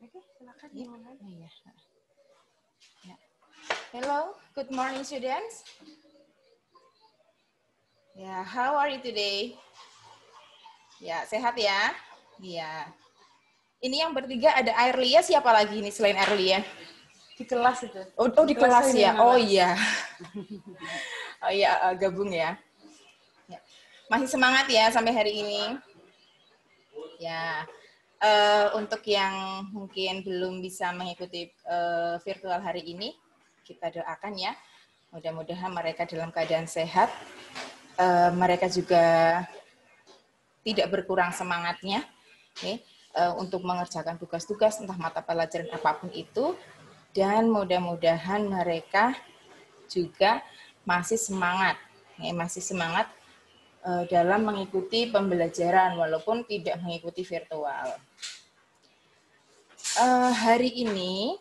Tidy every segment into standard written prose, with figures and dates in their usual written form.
Oke, silakan Ya. dimulai. Oh, iya. Ya. Hello, good morning students. Ya, how are you today? Ya, sehat ya? Iya. Ini yang bertiga ada Airlia, siapa lagi nih selain Airlia? Di kelas itu. Oh, di kelas ini, ya. Oh iya. Oh iya, gabung ya. Ya. Masih semangat ya sampai hari ini? Ya. Untuk yang mungkin belum bisa mengikuti virtual hari ini, kita doakan ya. Mudah-mudahan mereka dalam keadaan sehat. Mereka juga tidak berkurang semangatnya untuk mengerjakan tugas-tugas entah mata pelajaran apapun itu, dan mudah-mudahan mereka juga masih semangat dalam mengikuti pembelajaran walaupun tidak mengikuti virtual. Hari ini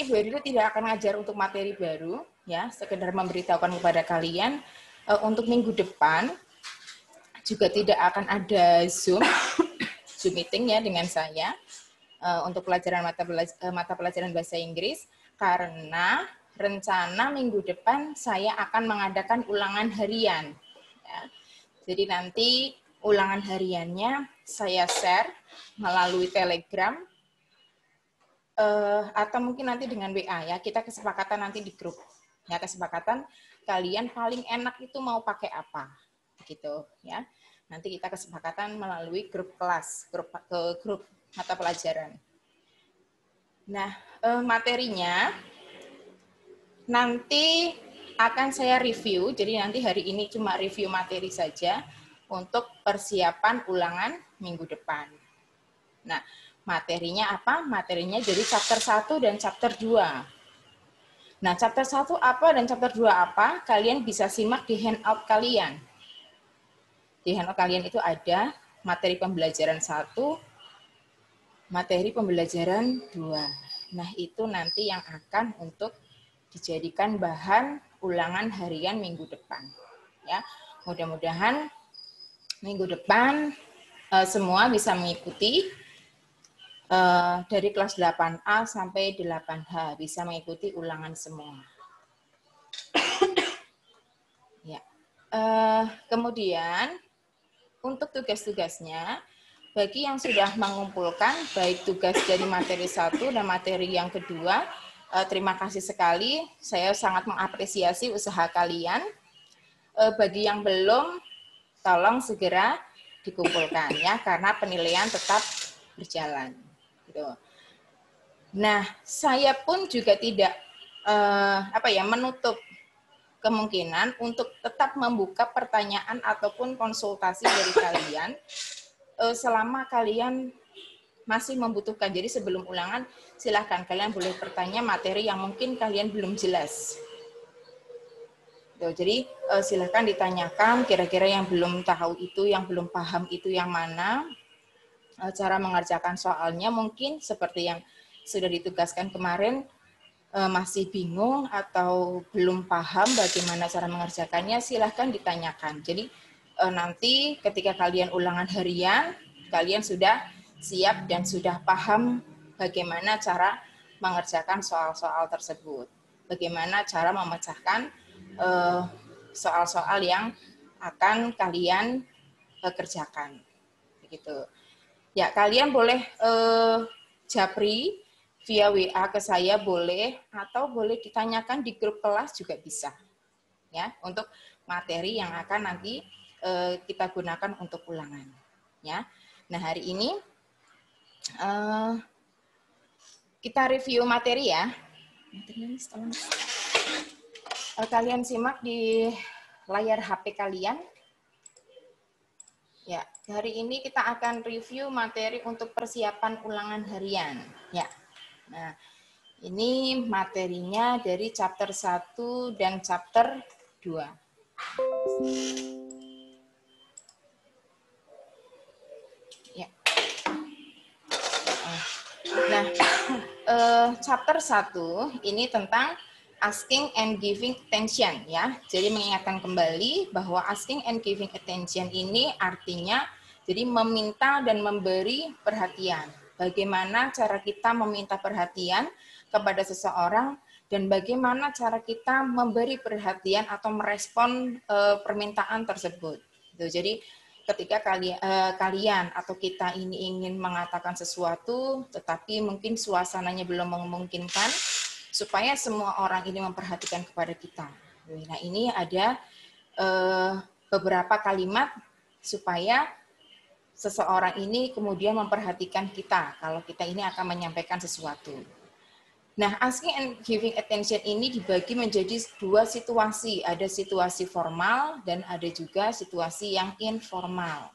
Bu Erina tidak akan ngajar untuk materi baru, ya, sekedar memberitahukan kepada kalian untuk minggu depan juga tidak akan ada Zoom meeting ya dengan saya untuk pelajaran mata pelajaran bahasa Inggris, karena rencana minggu depan saya akan mengadakan ulangan harian. Ya. Jadi nanti ulangan hariannya saya share melalui Telegram atau mungkin nanti dengan WA ya. Kita kesepakatan nanti di grup. Ya, kesepakatan kalian paling enak itu mau pakai apa, gitu ya. Nanti kita kesepakatan melalui grup kelas, grup mata pelajaran. Nah, materinya nanti akan saya review, jadi nanti hari ini cuma review materi saja untuk persiapan ulangan minggu depan. Nah, materinya apa? Materinya jadi chapter 1 dan chapter 2. Nah, chapter 1 apa dan chapter 2 apa? Kalian bisa simak di handout kalian. Di handout kalian itu ada materi pembelajaran 1, materi pembelajaran 2. Nah, itu nanti yang akan untuk dijadikan bahan ulangan harian minggu depan. Ya, mudah-mudahan minggu depan semua bisa mengikuti dari kelas 8A sampai 8H, bisa mengikuti ulangan semua. Ya. Kemudian untuk tugas-tugasnya, bagi yang sudah mengumpulkan baik tugas dari materi 1 dan materi yang kedua, terima kasih sekali. Saya sangat mengapresiasi usaha kalian. Bagi yang belum, tolong segera dikumpulkan ya, karena penilaian tetap berjalan. Gitu. Nah, saya pun juga tidak menutup kemungkinan untuk tetap membuka pertanyaan ataupun konsultasi dari kalian selama kalian masih membutuhkan. Jadi sebelum ulangan, silahkan kalian boleh bertanya materi yang mungkin kalian belum jelas. Jadi silahkan ditanyakan kira-kira yang belum tahu itu, yang belum paham itu yang mana, cara mengerjakan soalnya mungkin seperti yang sudah ditugaskan kemarin, masih bingung atau belum paham bagaimana cara mengerjakannya, silahkan ditanyakan. Jadi nanti ketika kalian ulangan harian, kalian sudah siap dan sudah paham bagaimana cara mengerjakan soal-soal tersebut. Bagaimana cara memecahkan soal-soal yang akan kalian kerjakan. Begitu. Ya, kalian boleh japri via WA ke saya boleh, atau boleh ditanyakan di grup kelas juga bisa. Ya, untuk materi yang akan nanti kita gunakan untuk ulangan. Ya. Nah, hari ini kita review materi ya. Kalian simak di layar HP kalian. Ya, hari ini kita akan review materi untuk persiapan ulangan harian. Ya. Nah, ini materinya dari chapter 1 dan chapter 2. Ya. Nah, chapter 1 ini tentang asking and giving attention ya. Jadi mengingatkan kembali bahwa asking and giving attention ini artinya Jadi meminta dan memberi perhatian. Bagaimana cara kita meminta perhatian kepada seseorang dan bagaimana cara kita memberi perhatian atau merespon permintaan tersebut. Jadi ketika kalian atau kita ini ingin mengatakan sesuatu, tetapi mungkin suasananya belum memungkinkan, supaya semua orang ini memperhatikan kepada kita. Nah, ini ada beberapa kalimat supaya seseorang ini kemudian memperhatikan kita kalau kita ini akan menyampaikan sesuatu. Nah, asking and giving attention ini dibagi menjadi dua situasi. Ada situasi formal dan ada juga situasi yang informal.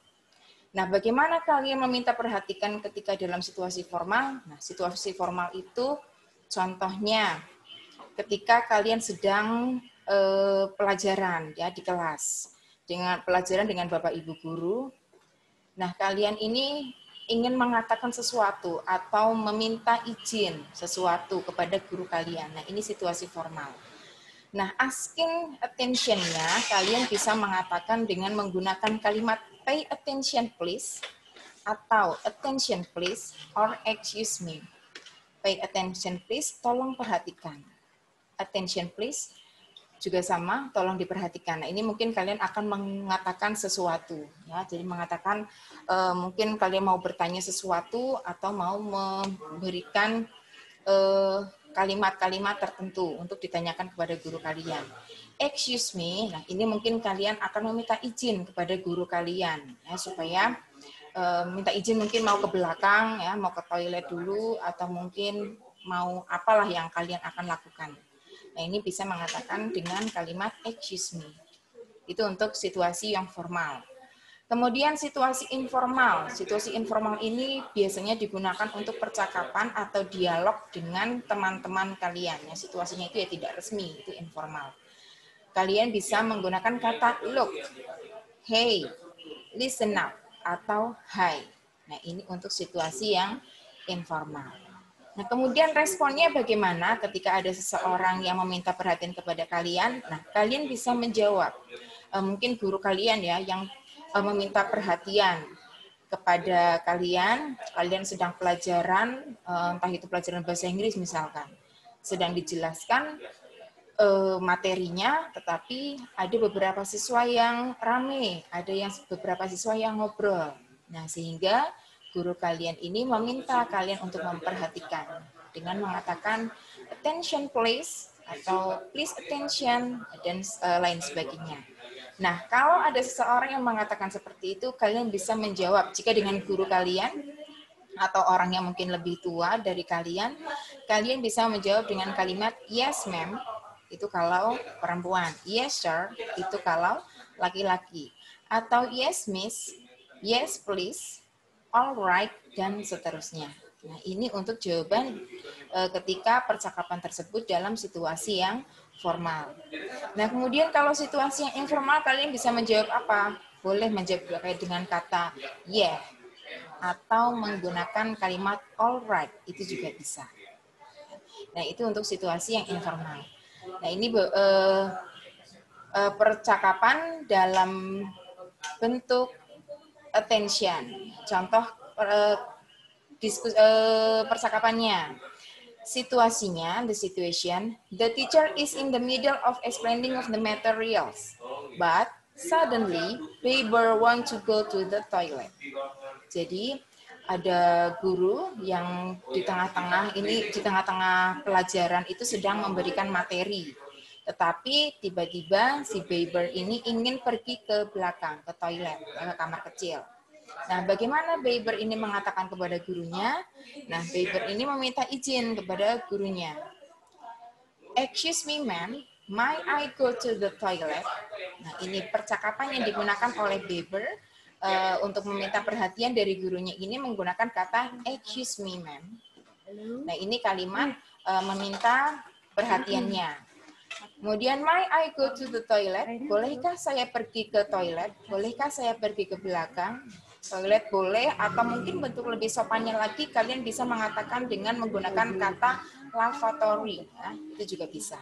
Nah, bagaimana kalian meminta perhatikan ketika dalam situasi formal? Nah, situasi formal itu contohnya ketika kalian sedang pelajaran ya di kelas, dengan pelajaran dengan Bapak Ibu guru. Nah, kalian ini ingin mengatakan sesuatu atau meminta izin sesuatu kepada guru kalian. Nah, ini situasi formal. Nah, asking attention-nya kalian bisa mengatakan dengan menggunakan kalimat pay attention please atau attention please or excuse me. Pay attention please, tolong perhatikan. Attention please juga sama, tolong diperhatikan. Nah, ini mungkin kalian akan mengatakan sesuatu, ya. Jadi mengatakan mungkin kalian mau bertanya sesuatu atau mau memberikan kalimat-kalimat tertentu untuk ditanyakan kepada guru kalian. Excuse me, nah ini mungkin kalian akan meminta izin kepada guru kalian, ya, supaya minta izin mungkin mau ke belakang, ya, mau ke toilet dulu, atau mungkin mau apalah yang kalian akan lakukan. Nah, ini bisa mengatakan dengan kalimat excuse me. Itu untuk situasi yang formal. Kemudian situasi informal. Situasi informal ini biasanya digunakan untuk percakapan atau dialog dengan teman-teman kalian. Ya, situasinya itu ya tidak resmi, itu informal. Kalian bisa menggunakan kata look, hey, listen up, atau hi. Nah, ini untuk situasi yang informal. Nah, kemudian responnya bagaimana ketika ada seseorang yang meminta perhatian kepada kalian? Nah, kalian bisa menjawab. Mungkin guru kalian ya yang meminta perhatian kepada kalian, kalian sedang pelajaran, entah itu pelajaran bahasa Inggris misalkan, sedang dijelaskan materinya, tetapi ada beberapa siswa yang rame, ada yang beberapa siswa yang ngobrol. Nah, sehingga guru kalian ini meminta kalian untuk memperhatikan dengan mengatakan attention please atau please attention dan lain sebagainya. Nah, kalau ada seseorang yang mengatakan seperti itu, kalian bisa menjawab. Jika dengan guru kalian atau orang yang mungkin lebih tua dari kalian, kalian bisa menjawab dengan kalimat yes ma'am, itu kalau perempuan, yes sir, itu kalau laki-laki, atau yes miss, yes please, alright, dan seterusnya. Nah, ini untuk jawaban ketika percakapan tersebut dalam situasi yang formal. Nah, kemudian kalau situasi yang informal, kalian bisa menjawab apa? Boleh menjawab dengan kata yeah, atau menggunakan kalimat alright, itu juga bisa. Nah, itu untuk situasi yang informal. Nah, ini percakapan dalam bentuk attention. Contoh percakapannya. Situasinya, the situation, the teacher is in the middle of explaining of the materials, but suddenly Weber want to go to the toilet. Jadi ada guru yang di tengah-tengah pelajaran itu sedang memberikan materi, tetapi tiba-tiba si Weber ini ingin pergi ke belakang, ke toilet, ke kamar kecil. Nah, bagaimana Weber ini mengatakan kepada gurunya? Nah, Weber ini meminta izin kepada gurunya. Excuse me, ma'am, may I go to the toilet? Nah, ini percakapan yang digunakan oleh Weber untuk meminta perhatian dari gurunya ini menggunakan kata excuse me, ma'am. Nah, ini kalimat meminta perhatiannya. Kemudian, may I go to the toilet? Bolehkah saya pergi ke toilet? Bolehkah saya pergi ke belakang? Toilet boleh, atau mungkin bentuk lebih sopannya lagi, kalian bisa mengatakan dengan menggunakan kata lavatory. Ya, itu juga bisa.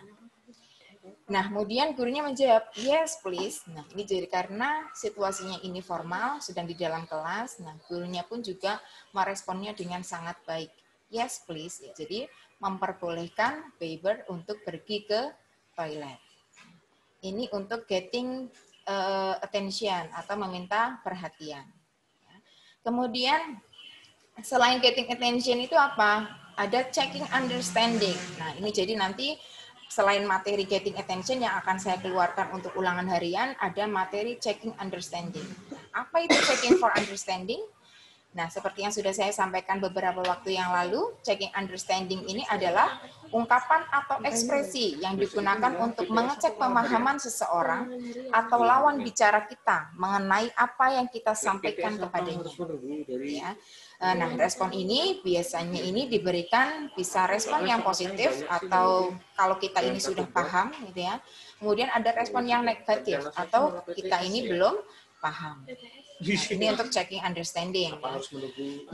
Nah, kemudian gurunya menjawab, yes please. Nah, ini jadi karena situasinya ini formal, sedang di dalam kelas. Nah, gurunya pun juga meresponnya dengan sangat baik. Yes please. Ya, jadi memperbolehkan Weber untuk pergi ke toilet. Ini untuk getting attention atau meminta perhatian. Kemudian selain getting attention itu apa? Ada checking understanding. Nah, ini jadi nanti selain materi getting attention yang akan saya keluarkan untuk ulangan harian, ada materi checking understanding. Apa itu checking for understanding? Nah, seperti yang sudah saya sampaikan beberapa waktu yang lalu, checking understanding ini adalah ungkapan atau ekspresi yang digunakan untuk mengecek pemahaman seseorang atau lawan bicara kita mengenai apa yang kita sampaikan kepadanya. Ya. Nah, respon ini biasanya ini diberikan bisa respon yang positif atau kalau kita ini sudah paham, gitu ya. Kemudian ada respon yang negatif atau kita ini belum paham. Nah, ini untuk checking understanding.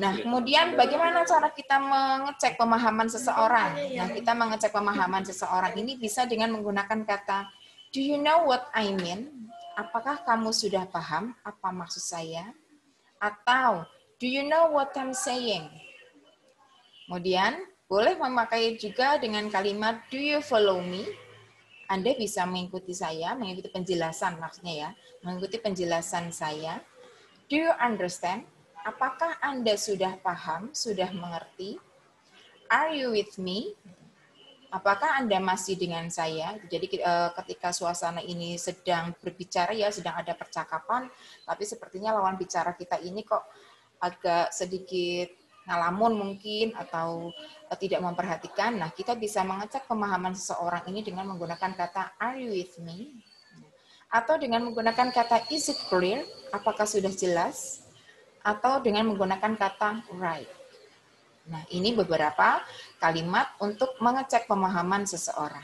Nah, kemudian bagaimana cara kita mengecek pemahaman seseorang? Nah, kita mengecek pemahaman seseorang ini bisa dengan menggunakan kata, do you know what I mean? Apakah kamu sudah paham apa maksud saya? Atau, do you know what I'm saying? Kemudian, boleh memakai juga dengan kalimat, do you follow me? Anda bisa mengikuti saya, mengikuti penjelasan maksudnya ya, mengikuti penjelasan saya. Do you understand? Apakah Anda sudah paham, sudah mengerti? Are you with me? Apakah Anda masih dengan saya? Jadi ketika suasana ini sedang berbicara ya, sedang ada percakapan, tapi sepertinya lawan bicara kita ini kok agak sedikit ngalamun mungkin atau tidak memperhatikan. Nah, kita bisa mengecek pemahaman seseorang ini dengan menggunakan kata are you with me? Atau dengan menggunakan kata is it clear? Apakah sudah jelas? Atau dengan menggunakan kata right. Nah, ini beberapa kalimat untuk mengecek pemahaman seseorang.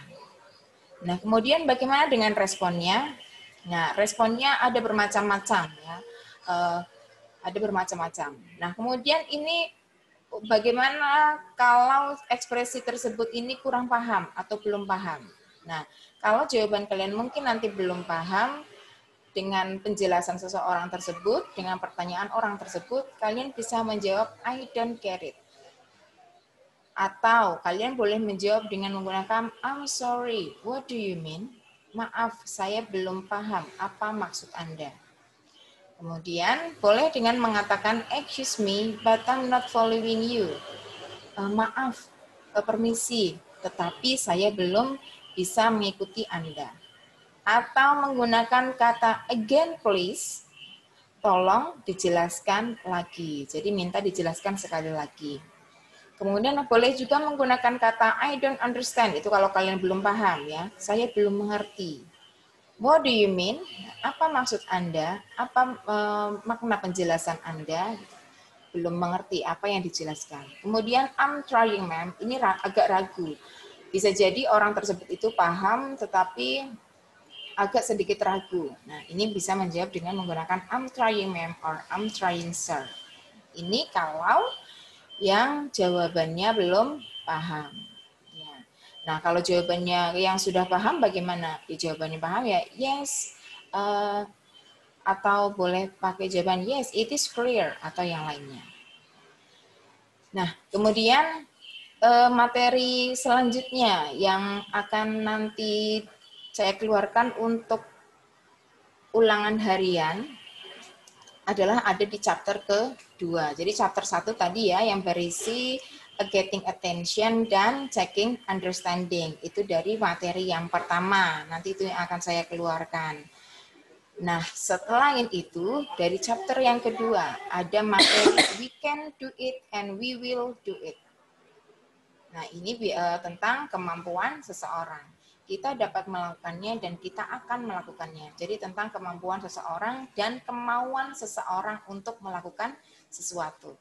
Nah, kemudian bagaimana dengan responnya? Nah, responnya ada bermacam-macam ya. Ada bermacam-macam. Nah, kemudian ini bagaimana kalau ekspresi tersebut ini kurang paham atau belum paham? Nah, kalau jawaban kalian mungkin nanti belum paham dengan penjelasan seseorang tersebut, dengan pertanyaan orang tersebut, kalian bisa menjawab I don't get it. Atau kalian boleh menjawab dengan menggunakan I'm sorry, what do you mean? Maaf, saya belum paham apa maksud Anda. Kemudian boleh dengan mengatakan excuse me, but I'm not following you. Maaf, permisi, tetapi saya belum bisa mengikuti Anda. Atau menggunakan kata again please, tolong dijelaskan lagi. Jadi minta dijelaskan sekali lagi. Kemudian boleh juga menggunakan kata I don't understand, itu kalau kalian belum paham ya, saya belum mengerti. What do you mean? Apa maksud Anda? Apa makna penjelasan Anda? Belum mengerti apa yang dijelaskan. Kemudian I'm trying ma'am, ini agak ragu. Bisa jadi orang tersebut itu paham tetapi agak sedikit ragu. Nah, ini bisa menjawab dengan menggunakan I'm trying ma'am or I'm trying sir. Ini kalau yang jawabannya belum paham. Ya. Nah, kalau jawabannya yang sudah paham bagaimana? Ya, jawabannya paham ya yes, atau boleh pakai jawaban yes, it is clear, atau yang lainnya. Nah, kemudian materi selanjutnya yang akan nanti saya keluarkan untuk ulangan harian adalah ada di chapter kedua. Jadi chapter 1 tadi ya yang berisi getting attention dan checking understanding. Itu dari materi yang pertama. Nanti itu yang akan saya keluarkan. Nah, setelah itu dari chapter yang kedua ada materi we can do it and we will do it. Nah, ini tentang kemampuan seseorang. Kita dapat melakukannya dan kita akan melakukannya. Jadi tentang kemampuan seseorang dan kemauan seseorang untuk melakukan sesuatu.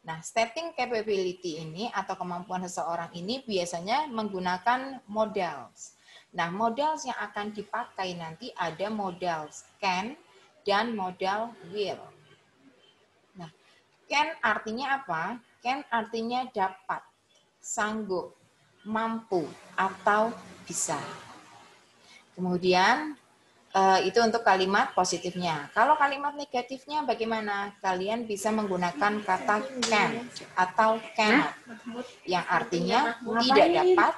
Nah, stating capability ini atau kemampuan seseorang ini biasanya menggunakan modals. Nah, modals yang akan dipakai nanti ada modals can dan modal will. Nah, can artinya apa? Can artinya dapat, sanggup, mampu, atau bisa. Kemudian itu untuk kalimat positifnya. Kalau kalimat negatifnya bagaimana? Kalian bisa menggunakan kata can atau cannot, yang artinya tidak dapat,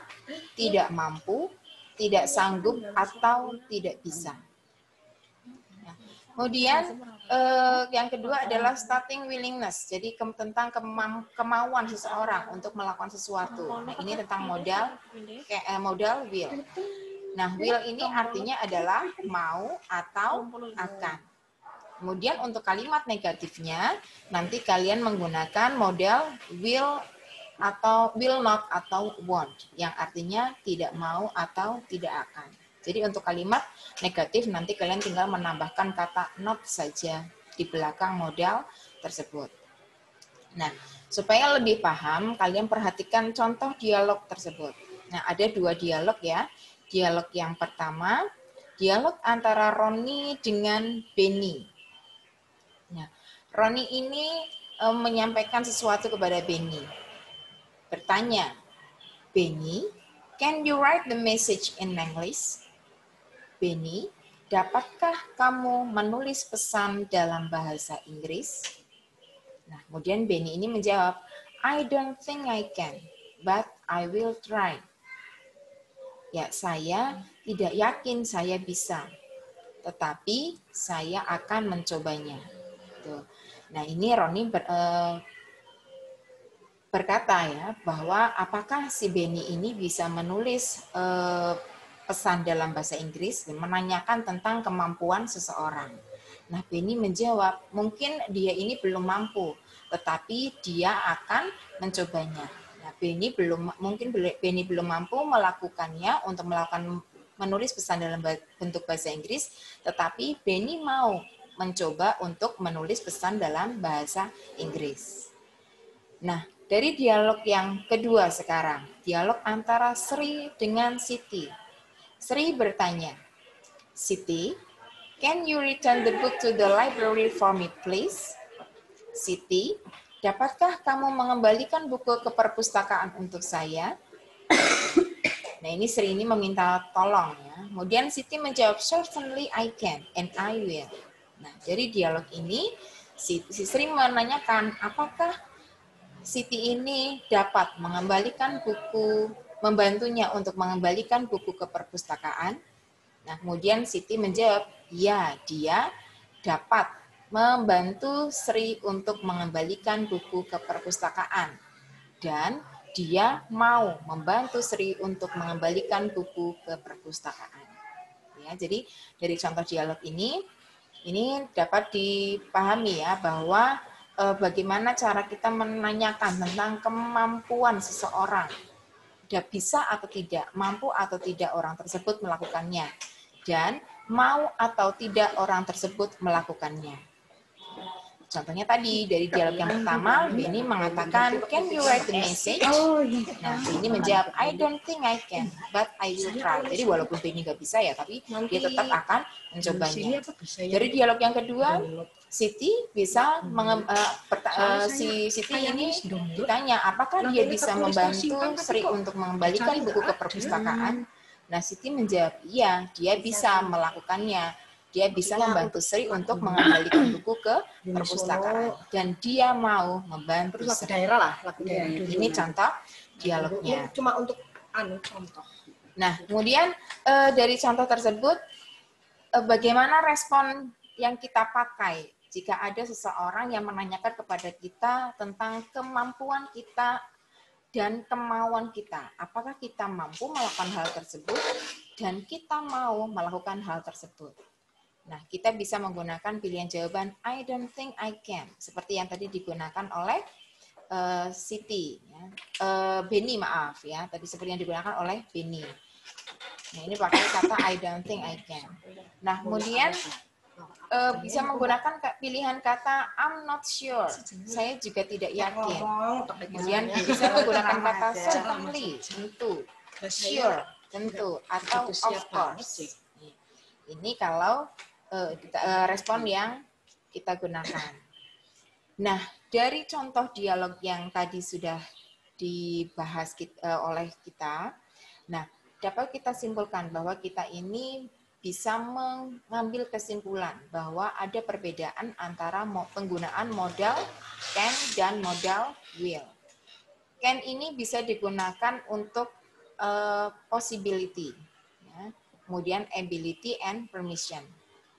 tidak mampu, tidak sanggup, atau tidak bisa. Kemudian yang kedua adalah starting willingness. Jadi tentang kemauan seseorang untuk melakukan sesuatu. Nah, ini tentang modal will. Nah, will ini artinya adalah mau atau akan. Kemudian untuk kalimat negatifnya, nanti kalian menggunakan model will atau will not atau won't, yang artinya tidak mau atau tidak akan. Jadi untuk kalimat negatif nanti kalian tinggal menambahkan kata not saja di belakang modal tersebut. Nah, supaya lebih paham, kalian perhatikan contoh dialog tersebut. Nah, ada 2 dialog ya. Dialog yang pertama, dialog antara Roni dengan Benny. Nah, Roni ini menyampaikan sesuatu kepada Benny. Bertanya, Benny, can you write the message in English? Benny, dapatkah kamu menulis pesan dalam bahasa Inggris? Nah, kemudian Benny ini menjawab, I don't think I can, but I will try. Ya, saya tidak yakin saya bisa, tetapi saya akan mencobanya. Tuh. Nah, ini Roni berkata ya, bahwa apakah si Benny ini bisa menulis pesan dalam bahasa Inggris dan menanyakan tentang kemampuan seseorang. Nah, Benny menjawab, mungkin dia ini belum mampu, tetapi dia akan mencobanya. Nah, Benny belum mampu melakukannya untuk menulis pesan dalam bentuk bahasa Inggris, tetapi Benny mau mencoba untuk menulis pesan dalam bahasa Inggris. Nah, dari dialog yang kedua sekarang, dialog antara Sri dengan Siti. Sri bertanya, Siti, can you return the book to the library for me, please? Siti, dapatkah kamu mengembalikan buku ke perpustakaan untuk saya? Nah, ini Sri ini meminta tolong ya. Kemudian Siti menjawab, certainly I can and I will. Nah, dari dialog ini, si Sri menanyakan, apakah Siti ini dapat membantunya untuk mengembalikan buku ke perpustakaan? Nah, kemudian Siti menjawab, ya, dia dapat membantu Sri untuk mengembalikan buku ke perpustakaan. Dan dia mau membantu Sri untuk mengembalikan buku ke perpustakaan. Ya, jadi dari contoh dialog ini dapat dipahami ya bahwa bagaimana cara kita menanyakan tentang kemampuan seseorang. Dia bisa atau tidak, mampu atau tidak orang tersebut melakukannya. Dan mau atau tidak orang tersebut melakukannya. Contohnya tadi, dari dialog yang pertama, Benny mengatakan, can you write the message? Nah, Benny menjawab, I don't think I can, but I will try. Jadi walaupun Benny nggak bisa ya, tapi dia tetap akan mencobanya. Dari dialog yang kedua, Siti bisa Siti ini ditanya, apakah dia bisa membantu Sri untuk mengembalikan buku ke perpustakaan? Nah, Siti menjawab, iya, dia bisa melakukannya. Dia bisa membantu Sri untuk mengembalikan buku ke perpustakaan. Dan dia mau membantu Sri. Ini contoh dialognya. Cuma untuk contoh. Nah, kemudian dari contoh tersebut, bagaimana respon yang kita pakai jika ada seseorang yang menanyakan kepada kita tentang kemampuan kita dan kemauan kita. Apakah kita mampu melakukan hal tersebut dan kita mau melakukan hal tersebut. Nah, kita bisa menggunakan pilihan jawaban I don't think I can, seperti yang tadi digunakan oleh Siti, ya. Benny maaf ya, tadi seperti yang digunakan oleh Benny. Nah, ini pakai kata I don't think I can. Nah, kemudian bisa menggunakan pilihan kata I'm not sure, saya juga tidak yakin. Kemudian bisa menggunakan kata certainly, tentu, sure, tentu, atau of course. Ini kalau respon yang kita gunakan. Nah, dari contoh dialog yang tadi sudah dibahas oleh kita, nah, dapat kita simpulkan bahwa kita ini bisa mengambil kesimpulan bahwa ada perbedaan antara penggunaan modal can dan modal will. Can ini bisa digunakan untuk possibility, ya. Kemudian ability and permission.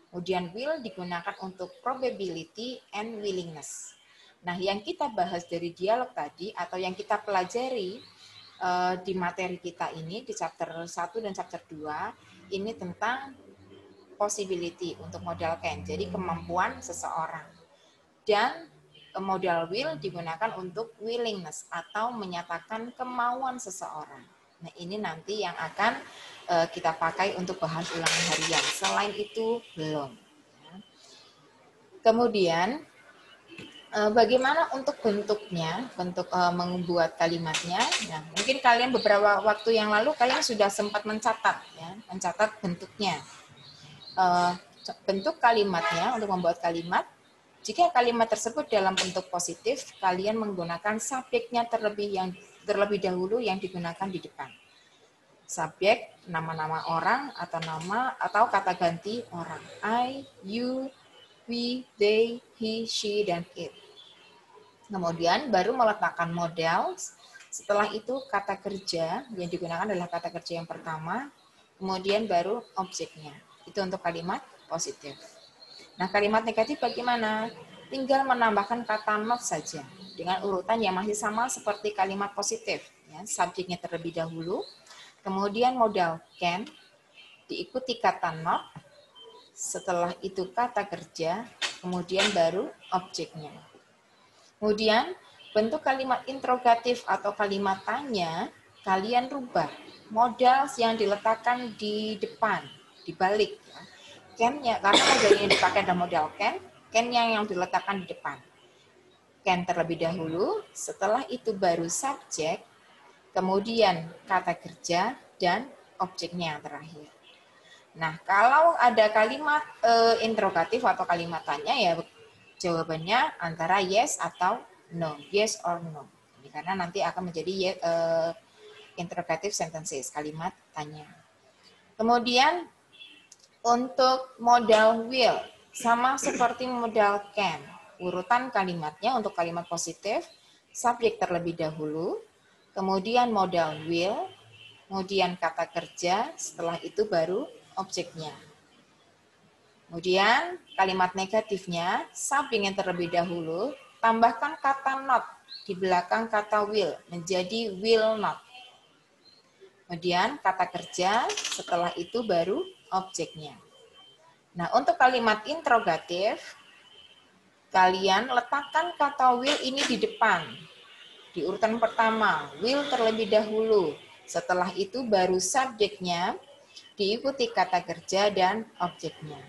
Kemudian will digunakan untuk probability and willingness. Nah, yang kita bahas dari dialog tadi atau yang kita pelajari di materi kita ini di chapter 1 dan chapter 2 ini tentang possibility untuk modal can, jadi kemampuan seseorang. Dan modal will digunakan untuk willingness atau menyatakan kemauan seseorang. Nah, ini nanti yang akan kita pakai untuk bahan ulangan harian. Selain itu belum. Kemudian bagaimana untuk bentuknya, bentuk membuat kalimatnya. Nah, mungkin kalian beberapa waktu yang lalu kalian sudah sempat mencatat, ya, mencatat bentuknya. Bentuk kalimatnya untuk membuat kalimat. Jika kalimat tersebut dalam bentuk positif, kalian menggunakan subjeknya terlebih dahulu yang digunakan di depan. Subjek, nama-nama orang atau kata ganti orang. I, you, we, they, he, she, dan it. Kemudian baru meletakkan modal. Setelah itu kata kerja yang digunakan adalah kata kerja yang pertama. Kemudian baru objeknya. Itu untuk kalimat positif. Nah, kalimat negatif bagaimana? Tinggal menambahkan kata not saja dengan urutan yang masih sama seperti kalimat positif. Ya, subjeknya terlebih dahulu, kemudian modal can, diikuti kata not, setelah itu kata kerja, kemudian baru objeknya. Kemudian bentuk kalimat interrogatif atau kalimat tanya, kalian rubah. Modal yang diletakkan di depan, dibalik. Can-nya, karena modal yang dipakai adalah modal can-nya yang diletakkan di depan. Can terlebih dahulu, setelah itu baru subjek, kemudian kata kerja, dan objeknya yang terakhir. Nah, kalau ada kalimat interrogatif atau kalimat tanya, ya jawabannya antara yes atau no, yes or no. Ini karena nanti akan menjadi interrogative sentences, kalimat tanya. Kemudian untuk modal will, sama seperti modal can. Urutan kalimatnya untuk kalimat positif, subjek terlebih dahulu, kemudian modal will, kemudian kata kerja, setelah itu baru objeknya. Kemudian kalimat negatifnya, subjek yang terlebih dahulu, tambahkan kata not di belakang kata will, menjadi will not. Kemudian kata kerja, setelah itu baru objeknya. Nah, untuk kalimat interrogatif, kalian letakkan kata will ini di depan. Di urutan pertama, will terlebih dahulu. Setelah itu baru subjeknya, diikuti kata kerja dan objeknya.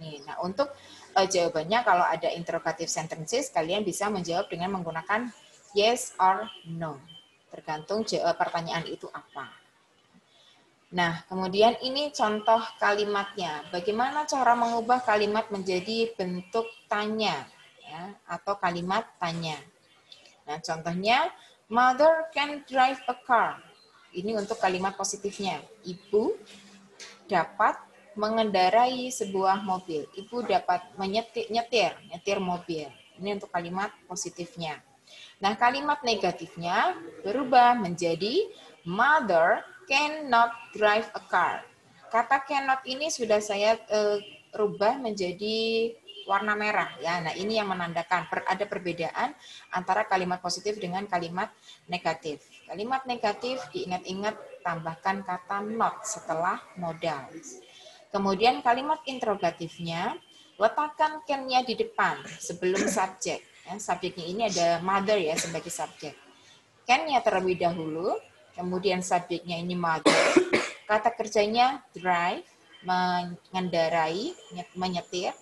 Nih, nah untuk jawabannya kalau ada interrogative sentences, kalian bisa menjawab dengan menggunakan yes or no. Tergantung pertanyaan itu apa. Nah, kemudian ini contoh kalimatnya. Bagaimana cara mengubah kalimat menjadi bentuk tanya, ya, atau kalimat tanya. Nah, contohnya, mother can drive a car. Ini untuk kalimat positifnya. Ibu dapat mengendarai sebuah mobil. Ibu dapat nyetir mobil. Ini untuk kalimat positifnya. Nah, kalimat negatifnya berubah menjadi mother cannot drive a car. Kata cannot ini sudah saya rubah menjadi warna merah, ya. Nah, ini yang menandakan ada perbedaan antara kalimat positif dengan kalimat negatif. Kalimat negatif diingat-ingat tambahkan kata not setelah modal. Kemudian kalimat interrogatifnya letakkan can-nya di depan sebelum subjek. Ya, subjeknya ini ada mother ya sebagai subjek. Can-nya terlebih dahulu, kemudian subjeknya ini mother, kata kerjanya drive, mengendarai, menyetir,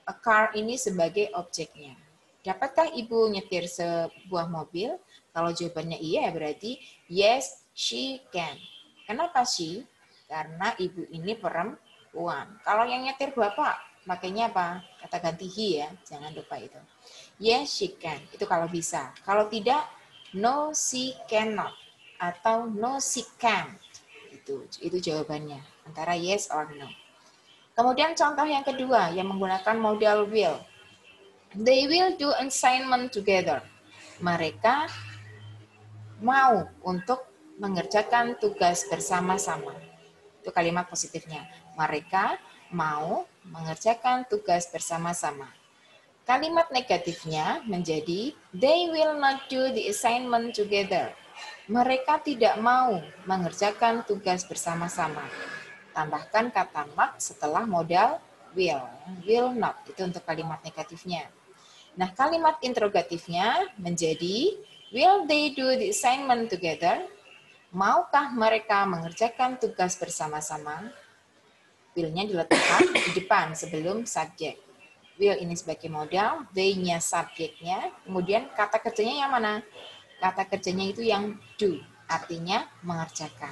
a car ini sebagai objeknya. Dapatkah ibu nyetir sebuah mobil? Kalau jawabannya iya, berarti yes, she can. Kenapa she? Karena ibu ini perempuan. Kalau yang nyetir bapak, makanya apa? Kata ganti he ya, jangan lupa itu. Yes, she can. Itu kalau bisa. Kalau tidak, no, she cannot. Atau no, she can't. gitu. Itu jawabannya, antara yes or no. Kemudian contoh yang kedua yang menggunakan modal will. They will do assignment together. Mereka mau untuk mengerjakan tugas bersama-sama. Itu kalimat positifnya. Mereka mau mengerjakan tugas bersama-sama. Kalimat negatifnya menjadi they will not do the assignment together. Mereka tidak mau mengerjakan tugas bersama-sama. Tambahkan kata not setelah modal will. Will not, itu untuk kalimat negatifnya. Nah, kalimat interrogatifnya menjadi will they do the assignment together? Maukah mereka mengerjakan tugas bersama-sama? Will-nya diletakkan di depan sebelum subjek. Will ini sebagai modal, they-nya subjeknya, kemudian kata kerjanya yang mana? Kata kerjanya itu yang do, artinya mengerjakan.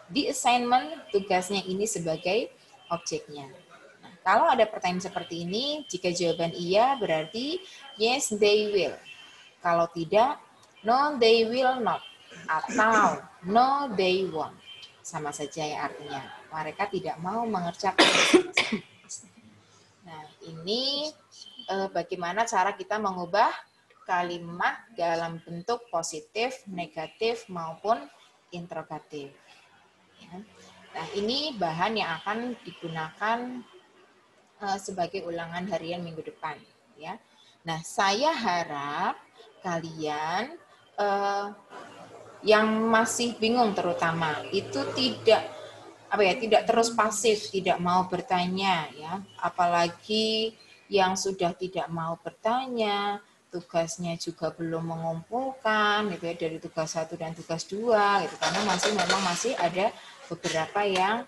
The assignment, tugasnya ini sebagai objeknya. Nah, kalau ada pertanyaan seperti ini, jika jawaban iya berarti yes, they will. Kalau tidak, no, they will not. Atau no, they won't. Sama saja ya artinya. Mereka tidak mau mengerjakan. Nah, ini bagaimana cara kita mengubah kalimat dalam bentuk positif, negatif, maupun interrogatif. Ya. Nah, ini bahan yang akan digunakan sebagai ulangan harian minggu depan. Ya. Nah, saya harap kalian yang masih bingung terutama itu tidak terus pasif, tidak mau bertanya ya, apalagi yang sudah tidak mau bertanya, tugasnya juga belum mengumpulkan gitu ya, dari tugas 1 dan tugas 2 gitu, karena memang masih ada beberapa yang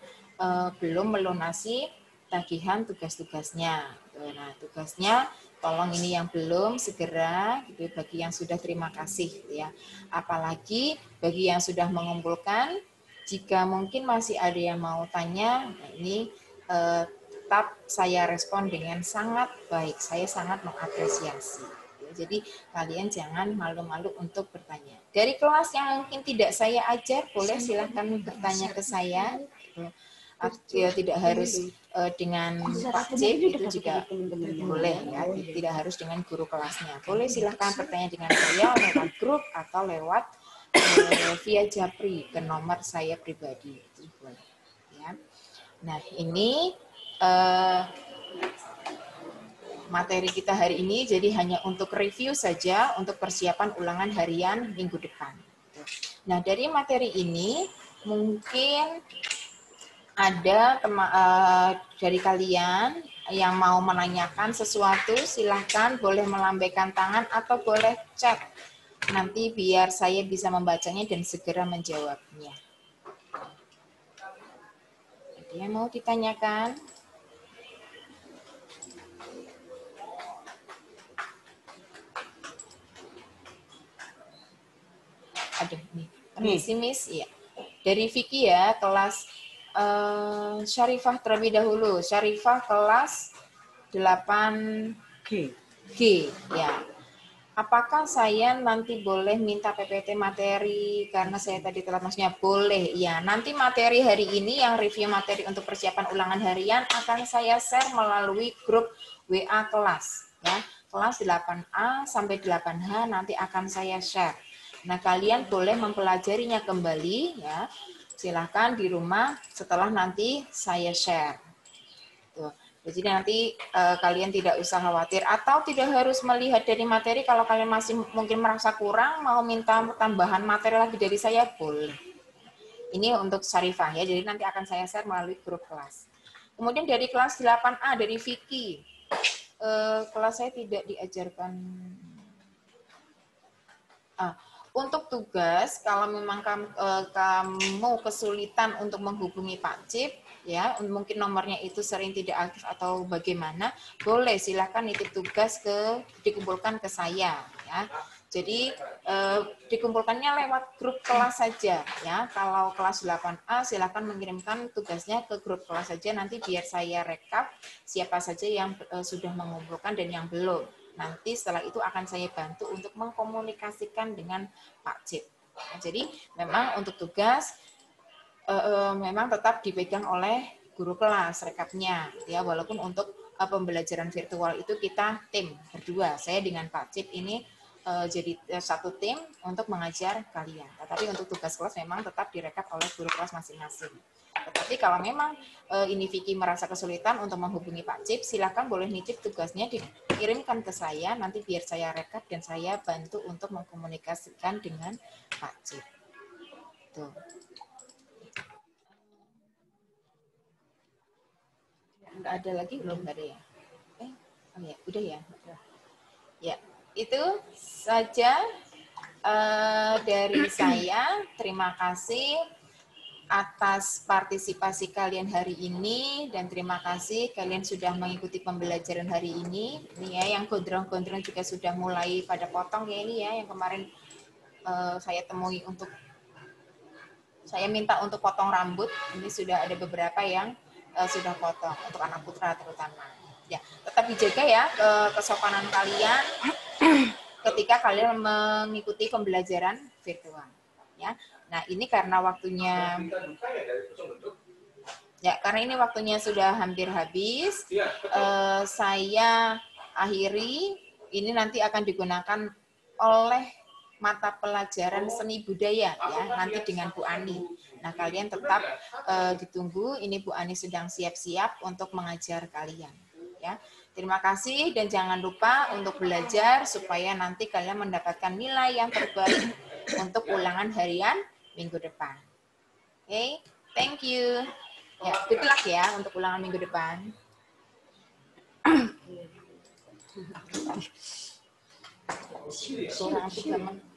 belum melunasi tagihan tugas-tugasnya. Nah, tugasnya tolong ini yang belum segera gitu, bagi yang sudah terima kasih gitu ya. Apalagi bagi yang sudah mengumpulkan, jika mungkin masih ada yang mau tanya, ini tetap saya respon dengan sangat baik. Saya sangat mengapresiasi. Jadi kalian jangan malu-malu untuk bertanya. Dari kelas yang mungkin tidak saya ajar, boleh silahkan bertanya ke saya. Ya, tidak harus dengan Pak Cip, itu juga boleh ya, tidak harus dengan guru kelasnya. Boleh silahkan bertanya dengan saya lewat grup atau lewat via Japri ke nomor saya pribadi. Itu boleh. Ya. Nah, ini materi kita hari ini jadi hanya untuk review saja untuk persiapan ulangan harian minggu depan. Nah, dari materi ini mungkin ada dari kalian yang mau menanyakan sesuatu, silahkan boleh melambaikan tangan atau boleh chat. Nanti biar saya bisa membacanya dan segera menjawabnya. Ada yang mau ditanyakan? Aduh, nih. Permisi, Miss. Iya. Dari Vicky ya, kelas Syarifah terlebih dahulu. Syarifah kelas 8G. Ya. Apakah saya nanti boleh minta PPT materi karena saya tadi telat, maksudnya boleh? Ya, nanti materi hari ini yang review materi untuk persiapan ulangan harian akan saya share melalui grup WA kelas. Ya, kelas 8A sampai 8H nanti akan saya share. Nah, kalian boleh mempelajarinya kembali ya. Silahkan di rumah setelah nanti saya share. Tuh. Jadi nanti kalian tidak usah khawatir atau tidak harus melihat dari materi. Kalau kalian masih mungkin merasa kurang, mau minta tambahan materi lagi dari saya, boleh. Ini untuk Syarifah ya, jadi nanti akan saya share melalui grup kelas. Kemudian dari kelas 8A, dari Vicky. Kelas saya tidak diajarkan. Untuk tugas, kalau memang kamu kesulitan untuk menghubungi Pak Cip, ya mungkin nomornya itu sering tidak aktif atau bagaimana, boleh silahkan nitip tugas dikumpulkan ke saya. Ya. Jadi dikumpulkannya lewat grup kelas saja. Ya. Kalau kelas 8A silahkan mengirimkan tugasnya ke grup kelas saja, nanti biar saya rekap siapa saja yang sudah mengumpulkan dan yang belum. Nanti setelah itu akan saya bantu untuk mengkomunikasikan dengan Pak Cip. Nah, jadi memang untuk tugas memang tetap dipegang oleh guru kelas rekapnya, ya walaupun untuk pembelajaran virtual itu kita tim berdua, saya dengan Pak Cip ini jadi satu tim untuk mengajar kalian. Tetapi untuk tugas kelas memang tetap direkap oleh guru kelas masing-masing. Tetapi kalau memang ini Vicky merasa kesulitan untuk menghubungi Pak Cip, silakan boleh nitip tugasnya dikirimkan ke saya, nanti biar saya rekap dan saya bantu untuk mengkomunikasikan dengan Pak Cip. Tuh. Nggak ada lagi? Belum ada ya? Oh ya, udah ya? Ya, itu saja dari saya. Terima kasih atas partisipasi kalian hari ini dan terima kasih kalian sudah mengikuti pembelajaran hari ini. Ini ya, yang gondrong-gondrong juga sudah mulai pada potong ya ini ya, yang kemarin saya temui untuk saya minta untuk potong rambut. Ini sudah ada beberapa yang sudah potong untuk anak putra terutama. Ya, tetap dijaga ya kesopanan kalian ketika kalian mengikuti pembelajaran virtual. Ya, nah ini karena waktunya sudah hampir habis. Saya akhiri. Ini nanti akan digunakan oleh mata pelajaran seni budaya ya nanti dengan Bu Ani. Nah kalian tetap ditunggu. Ini Bu Ani sedang siap-siap untuk mengajar kalian. Ya, terima kasih dan jangan lupa untuk belajar supaya nanti kalian mendapatkan nilai yang terbaik untuk ulangan harian minggu depan. Oke, thank you. Ya, good luck ya untuk ulangan minggu depan. Kurang 3 menit.